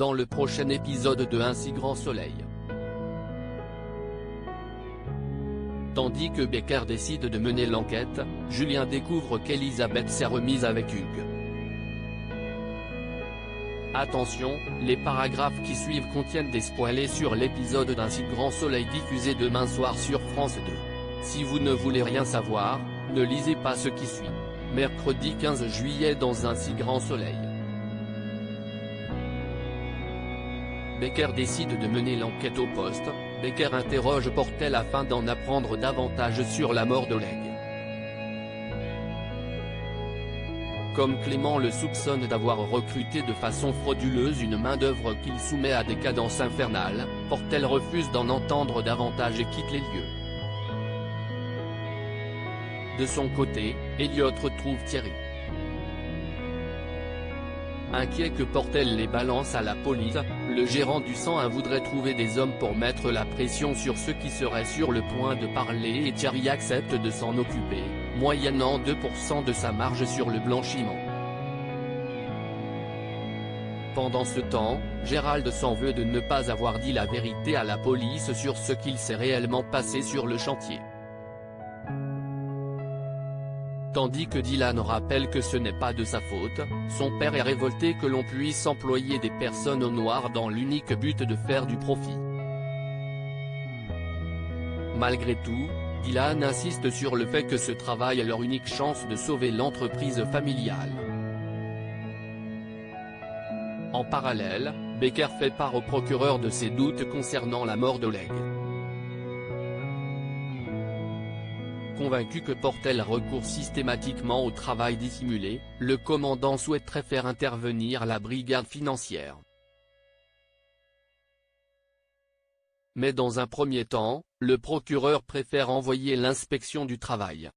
dans le prochain épisode de Un si grand soleil. Tandis que Becker décide de mener l'enquête, Julien découvre qu'Elisabeth s'est remise avec Hugues. Attention, les paragraphes qui suivent contiennent des spoilers sur l'épisode d'Un si grand soleil diffusé demain soir sur France 2. Si vous ne voulez rien savoir, ne lisez pas ce qui suit. Mercredi 15 juillet dans Un si grand soleil. Becker décide de mener l'enquête au poste. Becker interroge Portel afin d'en apprendre davantage sur la mort d'Oleg. Comme Clément le soupçonne d'avoir recruté de façon frauduleuse une main-d'œuvre qu'il soumet à des cadences infernales, Portel refuse d'en entendre davantage et quitte les lieux. De son côté, Elliot retrouve Thierry. Inquiet que Portel les balance à la police, le gérant du 101 voudrait trouver des hommes pour mettre la pression sur ceux qui seraient sur le point de parler et Thierry accepte de s'en occuper, moyennant 2% de sa marge sur le blanchiment. Pendant ce temps, Gérald s'en veut de ne pas avoir dit la vérité à la police sur ce qu'il s'est réellement passé sur le chantier. Tandis que Dylan rappelle que ce n'est pas de sa faute, son père est révolté que l'on puisse employer des personnes au noir dans l'unique but de faire du profit. Malgré tout, Dylan insiste sur le fait que ce travail est leur unique chance de sauver l'entreprise familiale. En parallèle, Becker fait part au procureur de ses doutes concernant la mort d'Oleg. Convaincu que Portel recourt systématiquement au travail dissimulé, le commandant souhaiterait faire intervenir la brigade financière. Mais dans un premier temps, le procureur préfère envoyer l'inspection du travail.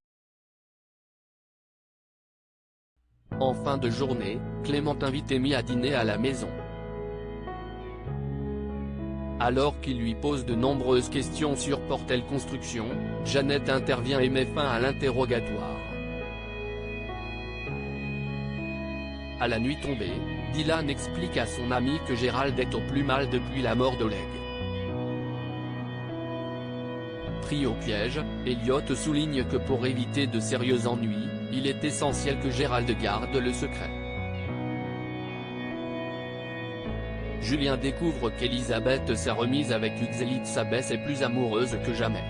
En fin de journée, Clément invite Amy à dîner à la maison. Alors qu'il lui pose de nombreuses questions sur Portel Construction, Jeannette intervient et met fin à l'interrogatoire. À la nuit tombée, Dylan explique à son ami que Gérald est au plus mal depuis la mort d'Oleg. Pris au piège, Elliot souligne que pour éviter de sérieux ennuis, il est essentiel que Gérald garde le secret. Julien découvre qu'Elisabeth s'est remise avec Hugues. Elisabeth est plus amoureuse que jamais.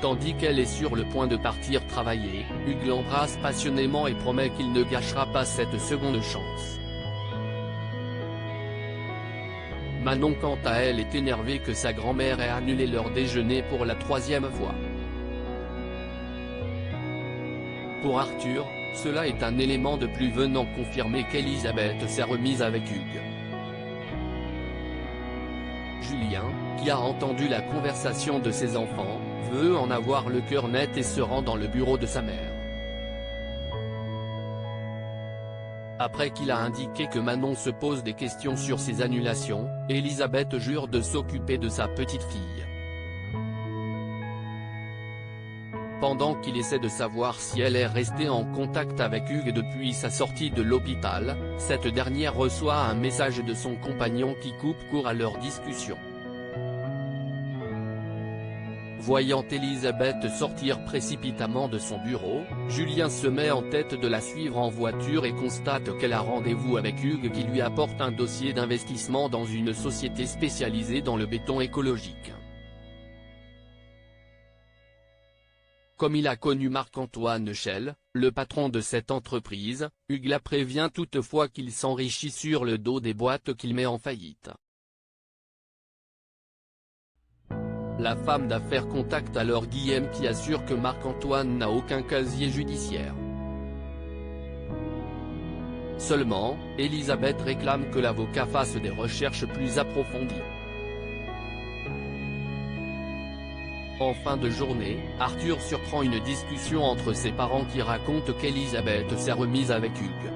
Tandis qu'elle est sur le point de partir travailler, Hugues l'embrasse passionnément et promet qu'il ne gâchera pas cette seconde chance. Manon quant à elle est énervée que sa grand-mère ait annulé leur déjeuner pour la 3e fois. Pour Arthur, cela est un élément de plus venant confirmer qu'Elisabeth s'est remise avec Hugues. Julien, qui a entendu la conversation de ses enfants, veut en avoir le cœur net et se rend dans le bureau de sa mère. Après qu'il a indiqué que Manon se pose des questions sur ses annulations, Elisabeth jure de s'occuper de sa petite fille. Pendant qu'il essaie de savoir si elle est restée en contact avec Hugues depuis sa sortie de l'hôpital, cette dernière reçoit un message de son compagnon qui coupe court à leur discussion. Voyant Elisabeth sortir précipitamment de son bureau, Julien se met en tête de la suivre en voiture et constate qu'elle a rendez-vous avec Hugues qui lui apporte un dossier d'investissement dans une société spécialisée dans le béton écologique. Comme il a connu Marc-Antoine Schell, le patron de cette entreprise, Hugues la prévient toutefois qu'il s'enrichit sur le dos des boîtes qu'il met en faillite. La femme d'affaires contacte alors Guillaume qui assure que Marc-Antoine n'a aucun casier judiciaire. Seulement, Elisabeth réclame que l'avocat fasse des recherches plus approfondies. En fin de journée, Arthur surprend une discussion entre ses parents qui racontent qu'Elisabeth s'est remise avec Hugues.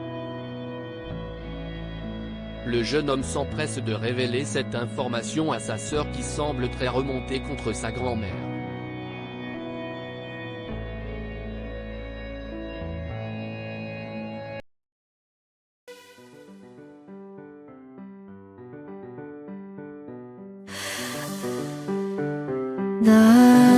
Le jeune homme s'empresse de révéler cette information à sa sœur qui semble très remontée contre sa grand-mère. The